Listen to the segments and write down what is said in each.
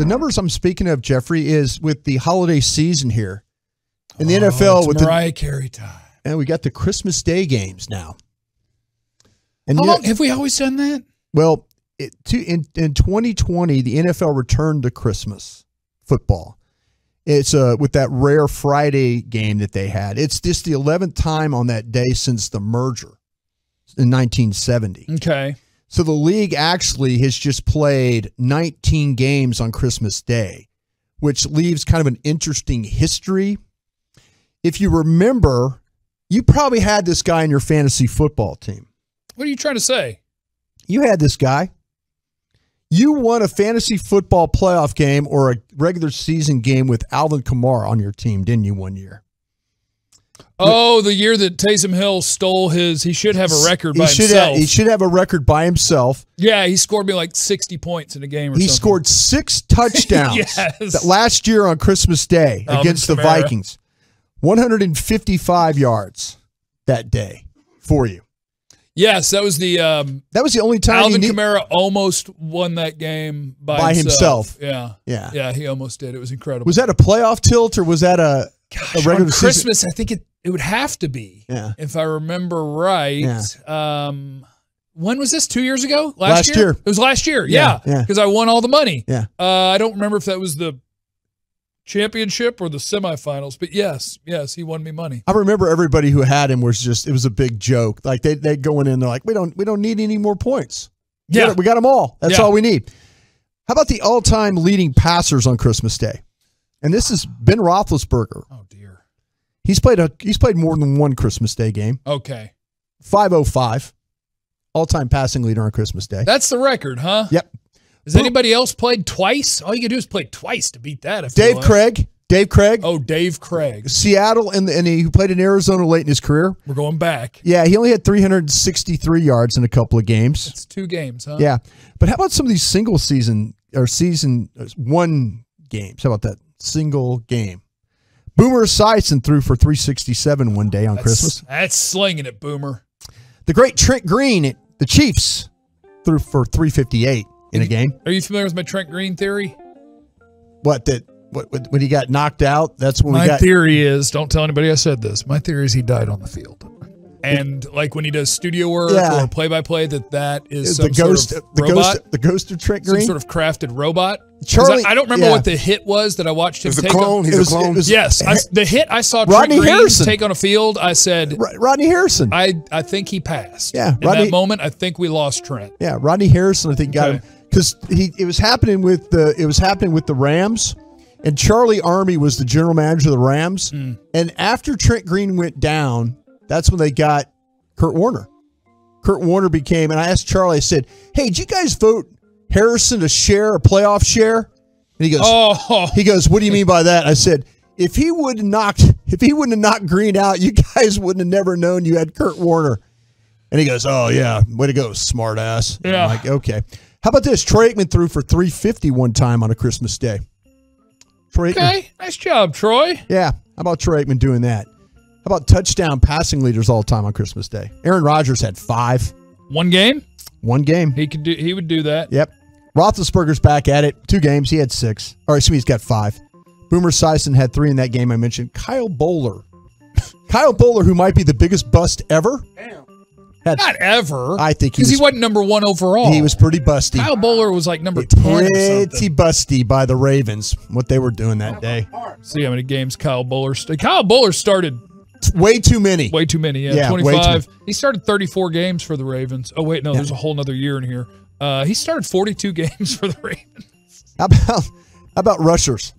the numbers I'm speaking of, Jeffrey, is with the holiday season here in the NFL. With Mariah Carey time. And we got the Christmas Day games now. And How long have we always done that? Well, in 2020, the NFL returned to Christmas football. It's with that rare Friday game that they had. It's just the 11th time on that day since the merger in 1970. Okay. So the league actually has just played 19 games on Christmas Day, which leaves kind of an interesting history. If you remember, you probably had this guy in your fantasy football team. What are you trying to say? You had this guy. You won a fantasy football playoff game or a regular season game with Alvin Kamara on your team, didn't you, one year? Oh, the year that Taysom Hill stole his, he should have a record by himself. He should have a record by himself. Yeah, he scored me like 60 points in a game or something. He scored 6 touchdowns Yes. last year on Christmas Day against the Vikings. 155 yards that day for you. Yes, that was the only time Alvin Kamara almost won that game by himself. Yeah, he almost did. It was incredible. Was that a playoff tilt or was that a regular on Christmas? season? I think it would have to be. Yeah. If I remember right. Yeah. When was this? 2 years ago? Last year. It was last year. Yeah. Because I won all the money. Yeah. I don't remember if that was the championship or the semifinals, but yes, he won me money. I remember everybody who had him was just, it was a big joke. Like they going in, they're like, we don't need any more points. We got them all. That's all we need. How about the all-time leading passers on Christmas Day? And this is Ben Roethlisberger. Oh dear. He's played more than one Christmas Day game. Okay. 505. All-time passing leader on Christmas Day. That's the record, huh? Yep. Has anybody else played twice? All you can do is play twice to beat that. Dave Craig. Oh, Dave Craig. Seattle, and he played in Arizona late in his career. We're going back. Yeah, he only had 363 yards in a couple of games. It's 2 games, huh? Yeah. But how about some of these single season or season one games? How about that single game? Boomer Esiason threw for 367 one day on Christmas. That's slinging it, Boomer. The great Trent Green, the Chiefs, threw for 358 in a game. Are you familiar with my Trent Green theory? What, when he got knocked out, that's when My theory is, don't tell anybody I said this, my theory is he died on the field. And like when he does studio work or play-by-play, that is some sort of robot. The ghost of Trent Green? Some sort of crafted robot. Charlie, I don't remember what the hit was that I watched him take. He's a clone. He's a clone. Yes. The hit I saw Rodney Trent Green Harrison. take on a field, I said. Rodney Harrison. I think he passed. Yeah. In that moment, I think we lost Trent. Yeah, Rodney Harrison, I think, got him. Because it was happening with the Rams. And Charlie Army was the general manager of the Rams. And after Trent Green went down, that's when they got Kurt Warner. Kurt Warner became, and I asked Charlie, I said, hey, did you guys vote Harrison to share a playoff share? And he goes, what do you mean by that? I said, if he wouldn't have knocked Green out, you guys wouldn't have never known you had Kurt Warner. And he goes, oh yeah, way to go, smart ass. Yeah. I'm like, okay. How about this? Troy Aikman threw for 350 one time on a Christmas Day. Okay, nice job, Troy. Yeah, how about Troy Aikman doing that? How about touchdown passing leaders all time on Christmas Day? Aaron Rodgers had 5. One game? One game. He would do that. Yep. Roethlisberger's back at it. 2 games. He had 6. Or excuse me, he's got 5. Boomer Esiason had 3 in that game I mentioned. Kyle Bowler. Kyle Bowler, who might be the biggest bust ever. Damn. Not ever. I think because he wasn't number 1 overall. He was pretty busty. Kyle Bowler was like number 10 or something. Pretty busty by the Ravens, what they were doing that day. See how many games Kyle Bowler started. Way too many. Way too many, yeah 25. He started 34 games for the Ravens. Oh, wait, no, there's a whole nother year in here. He started 42 games for the Ravens. How about rushers,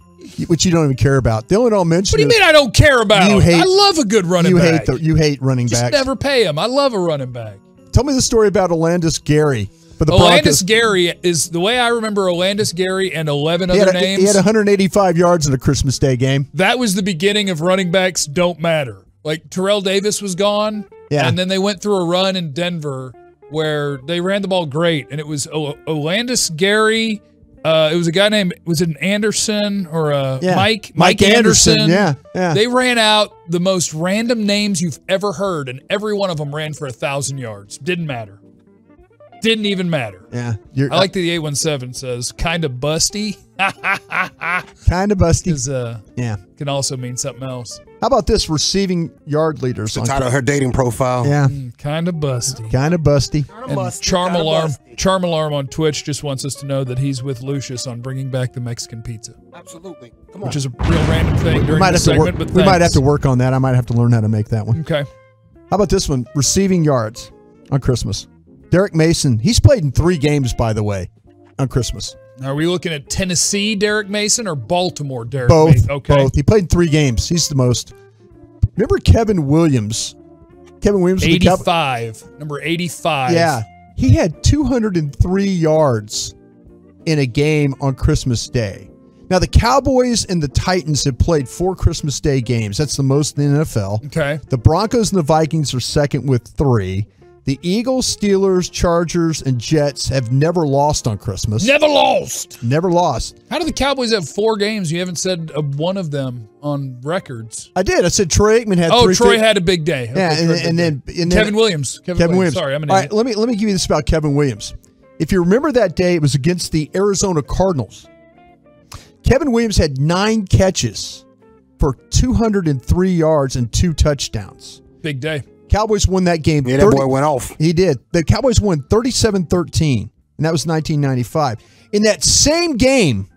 which you don't even care about? The only one I'll mention What do you mean I don't care about? I love a good running back. You hate running backs. Just never pay him. I love a running back. Tell me the story about Olandis Gary. For the Olandis Gary is the way I remember Olandis Gary and 11 other names. He had 185 yards in a Christmas Day game. That was the beginning of running backs don't matter. Like Terrell Davis was gone, and then they went through a run in Denver where they ran the ball great, and it was Olandis Gary. It was a guy named, was it an Anderson or Mike Anderson? Yeah. They ran out the most random names you've ever heard, and every one of them ran for 1,000 yards. Didn't matter. Didn't even matter. Yeah. I like that the 817 says, kind of busty. Kind of busty. Yeah. Can also mean something else. How about this? Receiving yard leaders. It's the title of her dating profile. Yeah. Kind of busty. Kind of busty. And Charm Alarm on Twitch just wants us to know that he's with Lucius on bringing back the Mexican pizza. Absolutely. Come on. Which is a real random thing during the segment, but we might have to work on that. I might have to learn how to make that one. Okay. How about this one? Receiving yards on Christmas. Derek Mason. He's played in 3 games, by the way, on Christmas. Are we looking at Tennessee Derek Mason or Baltimore Derek Mason? Both. Okay. Both. He played in 3 games. He's the most. Remember Kevin Williams? Kevin Williams. 85. Number 85. Yeah. He had 203 yards in a game on Christmas Day. Now, the Cowboys and the Titans have played 4 Christmas Day games. That's the most in the NFL. Okay. The Broncos and the Vikings are second with 3. The Eagles, Steelers, Chargers, and Jets have never lost on Christmas. Never lost. Never lost. How do the Cowboys have 4 games? You haven't said one of them on records. I did. I said Troy Aikman had 3. Oh, Troy had a big day. Okay, yeah, and then Kevin Williams. Kevin Williams. Sorry, I'm an idiot. All right, let me give you this about Kevin Williams. If you remember that day, it was against the Arizona Cardinals. Kevin Williams had 9 catches for 203 yards and 2 touchdowns. Big day. Cowboys won that game. Yeah, that boy went off. He did. The Cowboys won 37-13, and that was 1995. In that same game,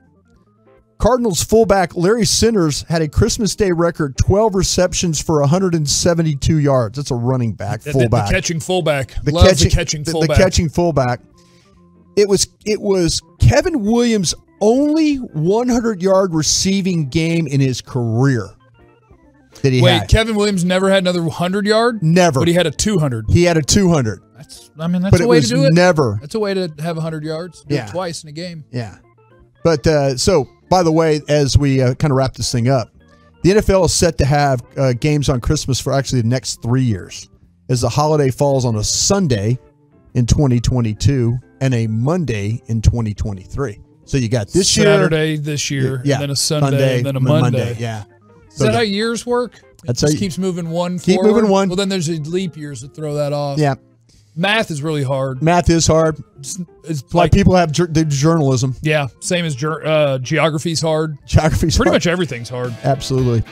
Cardinals fullback Larry Sinners had a Christmas Day record 12 receptions for 172 yards. That's a running back, fullback. The catching fullback. The catching fullback. It was Kevin Williams' only 100-yard receiving game in his career. Wait, Kevin Williams never had another 100-yard? Never. But he had a 200. He had a 200. That's a way to do it. Never. That's a way to have 100 yards. Do it twice in a game. Yeah. But so, by the way, as we kind of wrap this thing up, the NFL is set to have games on Christmas for actually the next 3 years, as the holiday falls on a Sunday in 2022 and a Monday in 2023. So you got this Saturday this year, and then a Sunday, and then a Monday. Yeah. Is that how years work? It just keeps moving one forward? Keep moving one. Well, then there's leap years that throw that off. Yeah. Math is really hard. Math is hard. It's like people have journalism. Yeah. Same as geography's hard. Geography's Pretty hard. much everything's hard. Absolutely.